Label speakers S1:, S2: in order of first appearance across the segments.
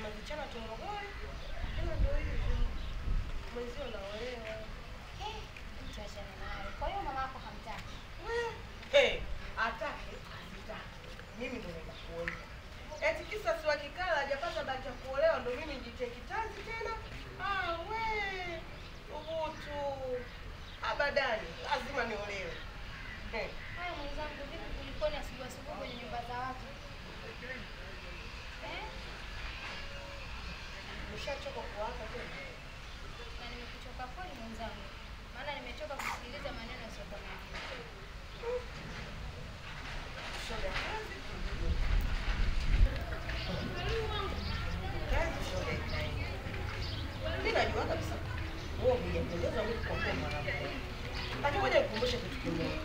S1: tumefichana tumogoi. Hiyo ndio hivyo. Mwenzio unaolewa.
S2: Mchashana naye. Kwa hiyo mama yako hamtaki.
S1: Atake, asitake. Mimi ndio naenda kuolewa. Eti kisa si wakikala hajapata bahati ya kuolewa ndio mimi nijitie kitanzi tena? Ubutu. Abadani, lazima niolewe.
S2: Haya mwenzangu, vipi kulikoni asubuhi kwenye nyumba za watu?
S1: Nishachoka kuwaka tena.
S2: Na nimekuchoka kweli mwenzangu. Maana nimechoka kusikiliza maneno yasiyo kama hiyo.
S1: Shoga kazi kidogo. Kazi shoga itaenda. Mimi najua kabisa. Wewe hujapendeza mimi kwa mara moja. Lakini ngoja nikukumbushe kitu kimoja.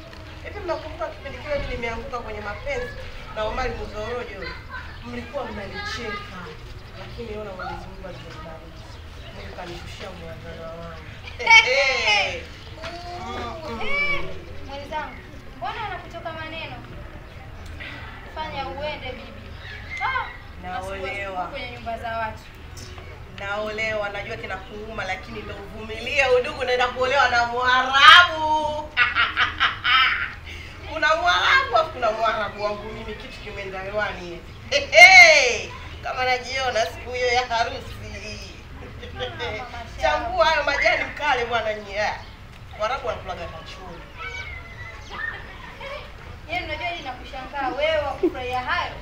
S1: Hivi mnakumbuka kipindi kile mimi nimeanguka kwenye mapenzi na Omari Muzorojo? Mlikuwa mnanicheka. Lakini yona Mwenyezi Mungu alibariki. Mungu kanishushia mwanzo wangu.
S2: Mwenzangu, mbona unakutoka maneno? Fanya uende bibi.
S1: Naolewa
S2: kwenye nyumba za watu.
S1: Naolewa, najua kinakuuma lakini ndio uvumilie udugu, naenda kuolewa na Mwarabu. Kuna Mwarabu afu kuna Mwarabu wangu mimi, kitu kimeenda hewani hivi. Kama najiona siku hiyo ya harusi. Chambua hayo majani mkale bwana nyia. Mwarabu anakulaga kachoni.
S2: Yeye unajua ninakushangaa wewe wakufurahia hayo.